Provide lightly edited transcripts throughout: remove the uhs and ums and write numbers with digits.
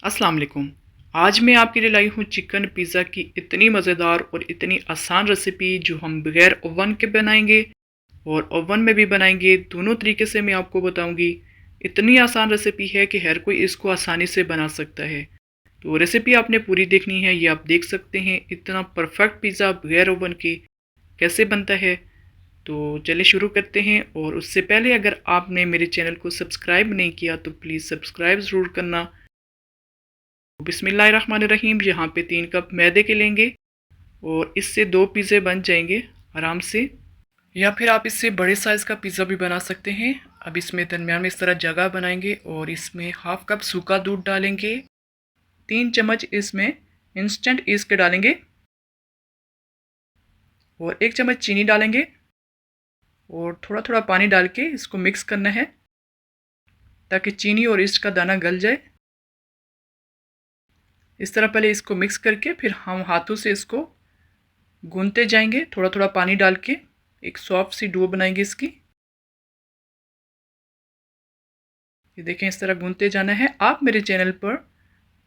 अस्सलाम वालेकुम। आज मैं आपके लिए लाई हूँ चिकन पिज़्ज़ा की इतनी मज़ेदार और इतनी आसान रेसिपी जो हम बगैर ओवन के बनाएंगे और ओवन में भी बनाएंगे। दोनों तरीके से मैं आपको बताऊंगी। इतनी आसान रेसिपी है कि हर कोई इसको आसानी से बना सकता है। तो रेसिपी आपने पूरी देखनी है। ये आप देख सकते हैं इतना परफेक्ट पिज़्ज़ा बगैर ओवन के कैसे बनता है। तो चलिए शुरू करते हैं। और उससे पहले अगर आपने मेरे चैनल को सब्सक्राइब नहीं किया तो प्लीज़ सब्सक्राइब ज़रूर करना। बिस्मिल्लाहिर्रहमानिर्रहीम। यहाँ पे 3 कप मैदे के लेंगे और इससे 2 पिज़्ज़े बन जाएंगे आराम से। या फिर आप इससे बड़े साइज़ का पिज़्ज़ा भी बना सकते हैं। अब इसमें दरमियान में इस तरह जगह बनाएंगे और इसमें हाफ कप सूखा दूध डालेंगे। 3 चम्मच इसमें इंस्टेंट ईस्ट डालेंगे और 1 चम्मच चीनी डालेंगे और थोड़ा थोड़ा पानी डाल के इसको मिक्स करना है ताकि चीनी और ईस्ट का दाना गल जाए। इस तरह पहले इसको मिक्स करके फिर हम हाथों से इसको गूंथते जाएंगे थोड़ा थोड़ा पानी डाल के। एक सॉफ्ट सी डो बनाएंगे इसकी। ये देखें इस तरह गूंथते जाना है। आप मेरे चैनल पर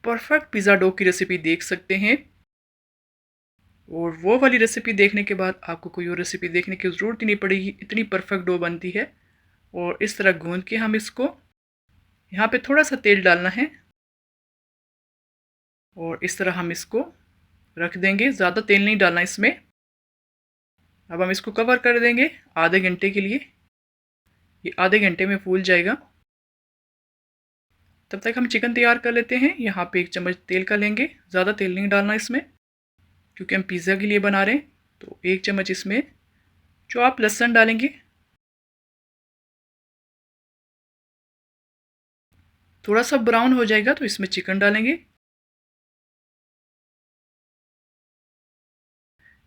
परफेक्ट पिज़्ज़ा डो की रेसिपी देख सकते हैं और वो वाली रेसिपी देखने के बाद आपको कोई और रेसिपी देखने की ज़रूरत ही नहीं पड़ेगी। इतनी परफेक्ट डो बनती है। और इस तरह गूंथ के हम इसको यहाँ पे थोड़ा सा तेल डालना है और इस तरह हम इसको रख देंगे। ज़्यादा तेल नहीं डालना इसमें। अब हम इसको कवर कर देंगे आधे घंटे के लिए। ये आधे घंटे में फूल जाएगा। तब तक हम चिकन तैयार कर लेते हैं। यहाँ पे 1 चम्मच तेल का लेंगे। ज़्यादा तेल नहीं डालना इसमें क्योंकि हम पिज़्ज़ा के लिए बना रहे हैं। तो 1 चम्मच इसमें जो आप लहसुन डालेंगे। थोड़ा सा ब्राउन हो जाएगा तो इसमें चिकन डालेंगे।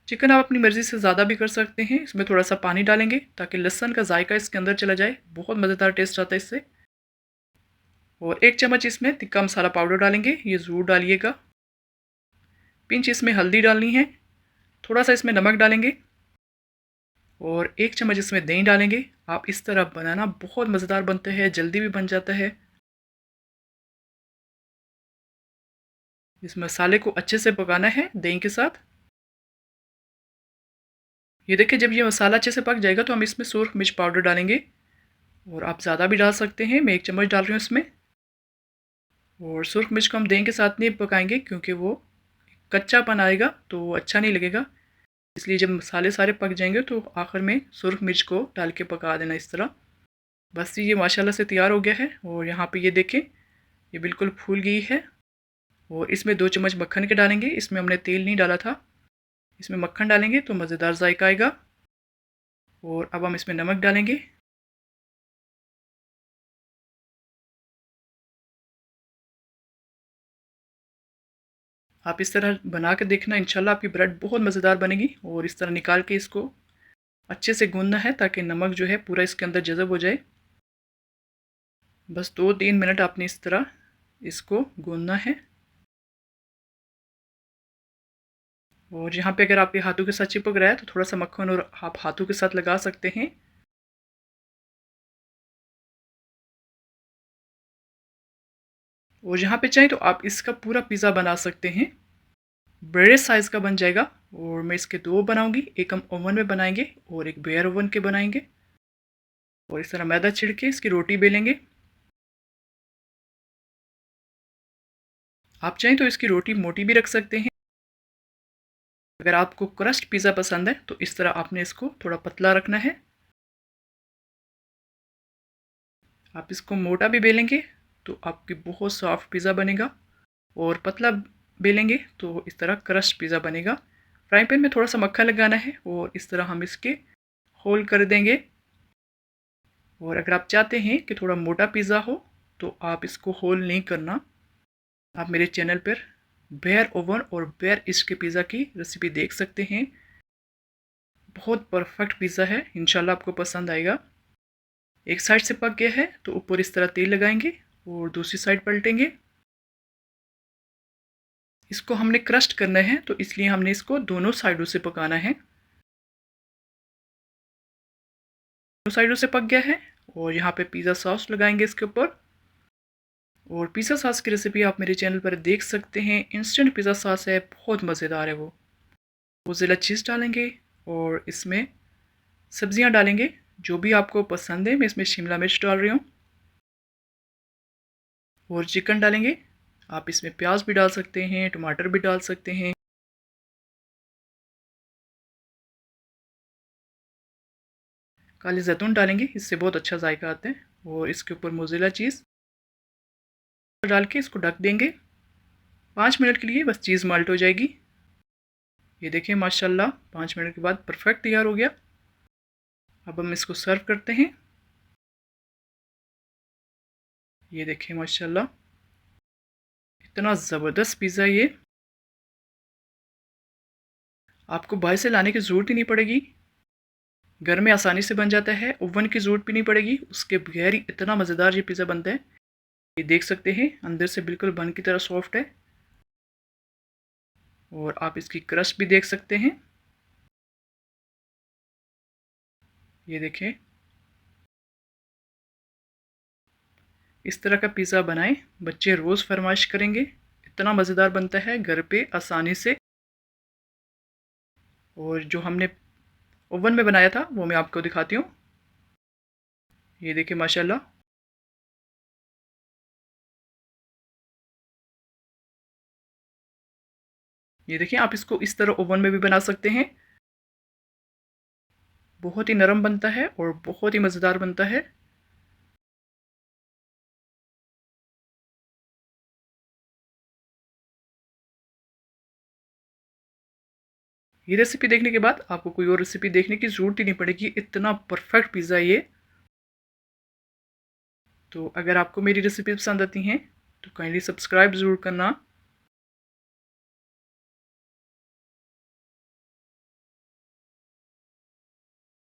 चिकन आप अपनी मर्ज़ी से ज़्यादा भी कर सकते हैं। इसमें थोड़ा सा पानी डालेंगे ताकि लहसुन का जायका इसके अंदर चला जाए। बहुत मज़ेदार टेस्ट आता है इससे। और 1 चम्मच इसमें तिक्का मसाला पाउडर डालेंगे। ये ज़रूर डालिएगा। पिंच इसमें हल्दी डालनी है। थोड़ा सा इसमें नमक डालेंगे और 1 चम्मच इसमें दही डालेंगे। आप इस तरह बनाना बहुत मज़ेदार बनता है, जल्दी भी बन जाता है। इस मसाले को अच्छे से पकाना है दही के साथ। ये देखिए जब ये मसाला अच्छे से पक जाएगा तो हम इसमें सुरख मिर्च पाउडर डालेंगे और आप ज़्यादा भी डाल सकते हैं। मैं 1 चम्मच डाल रही हूँ इसमें। और सुरख मिर्च को हम दही के साथ नहीं पकाएंगे क्योंकि वो कच्चापन आएगा तो वो अच्छा नहीं लगेगा। इसलिए जब मसाले सारे पक जाएंगे तो आखिर में सुरख मिर्च को डाल के पका देना इस तरह। बस ये माशाल्लाह से तैयार हो गया है। और यहाँ पे ये देखें ये बिल्कुल फूल गई है। और इसमें 2 चम्मच मक्खन के डालेंगे। इसमें हमने तेल नहीं डाला था। इसमें मक्खन डालेंगे तो मज़ेदार जायका आएगा। और अब हम इसमें नमक डालेंगे। आप इस तरह बना के देखना, इंशाल्लाह आपकी ब्रेड बहुत मज़ेदार बनेगी। और इस तरह निकाल के इसको अच्छे से गूंदना है ताकि नमक जो है पूरा इसके अंदर जज़ब हो जाए। बस 2-3 मिनट आपने इस तरह इसको गूंदना है। और यहाँ पे अगर आपके हाथों के साथ चिपक रहा है तो थोड़ा सा मक्खन और आप हाथों के साथ लगा सकते हैं। और यहाँ पे चाहे तो आप इसका पूरा पिज़्ज़ा बना सकते हैं। बड़े साइज़ का बन जाएगा। और मैं इसके 2 बनाऊंगी। एक हम ओवन में बनाएंगे और एक बेयर ओवन के बनाएंगे। और इस तरह मैदा छिड़के इसकी रोटी बेलेंगे। आप चाहें तो इसकी रोटी मोटी भी रख सकते हैं। अगर आपको क्रस्ट पिज़्ज़ा पसंद है तो इस तरह आपने इसको थोड़ा पतला रखना है। आप इसको मोटा भी बेलेंगे तो आपकी बहुत सॉफ्ट पिज़्ज़ा बनेगा। और पतला बेलेंगे तो इस तरह क्रस्ट पिज़्ज़ा बनेगा। फ्राई पैन में थोड़ा सा मक्खन लगाना है और इस तरह हम इसके होल कर देंगे। और अगर आप चाहते हैं कि थोड़ा मोटा पिज़्ज़ा हो तो आप इसको होल नहीं करना। आप मेरे चैनल पर बेयर ओवन और बेयर ईस्ट के पिज़्ज़ा की रेसिपी देख सकते हैं। बहुत परफेक्ट पिज़्ज़ा है। इंशाल्लाह आपको पसंद आएगा। एक साइड से पक गया है तो ऊपर इस तरह तेल लगाएंगे और दूसरी साइड पलटेंगे। इसको हमने क्रस्ट करना है तो इसलिए हमने इसको दोनों साइडों से पकाना है। दोनों साइडों से पक गया है। और यहाँ पे पिज़्ज़ा सॉस लगाएंगे इसके ऊपर। और पिज़्ज़ा सॉस की रेसिपी आप मेरे चैनल पर देख सकते हैं। इंस्टेंट पिज़्ज़ा सॉस है, बहुत मज़ेदार है वो। मोज़रेला चीज़ डालेंगे और इसमें सब्जियां डालेंगे जो भी आपको पसंद है। मैं इसमें शिमला मिर्च डाल रही हूँ और चिकन डालेंगे। आप इसमें प्याज भी डाल सकते हैं, टमाटर भी डाल सकते हैं। काली जैतून डालेंगे, इससे बहुत अच्छा जायका आता है। और इसके ऊपर मोज़रेला चीज़ डाल के इसको ढक देंगे 5 मिनट के लिए, बस चीज़ मेल्ट हो जाएगी। ये देखिए माशाल्लाह 5 मिनट के बाद परफेक्ट तैयार हो गया। अब हम इसको सर्व करते हैं। ये देखिए माशाल्लाह इतना ज़बरदस्त पिज़्ज़ा, ये आपको बाहर से लाने की ज़रूरत ही नहीं पड़ेगी। घर में आसानी से बन जाता है, ओवन की ज़रूरत भी नहीं पड़ेगी। उसके बगैर ही इतना मज़ेदार ये पिज़्ज़ा बनता है। ये देख सकते हैं अंदर से बिल्कुल बन की तरह सॉफ्ट है। और आप इसकी क्रस्ट भी देख सकते हैं। ये देखें, इस तरह का पिज़्ज़ा बनाएं, बच्चे रोज़ फरमाइश करेंगे। इतना मज़ेदार बनता है घर पे आसानी से। और जो हमने ओवन में बनाया था वो मैं आपको दिखाती हूँ। ये देखिए माशाल्लाह ये देखिए, आप इसको इस तरह ओवन में भी बना सकते हैं। बहुत ही नरम बनता है और बहुत ही मज़ेदार बनता है। ये रेसिपी देखने के बाद आपको कोई और रेसिपी देखने की ज़रूरत ही नहीं पड़ेगी, इतना परफेक्ट पिज़्ज़ा ये। तो अगर आपको मेरी रेसिपी पसंद आती हैं तो काइंडली सब्सक्राइब ज़रूर करना।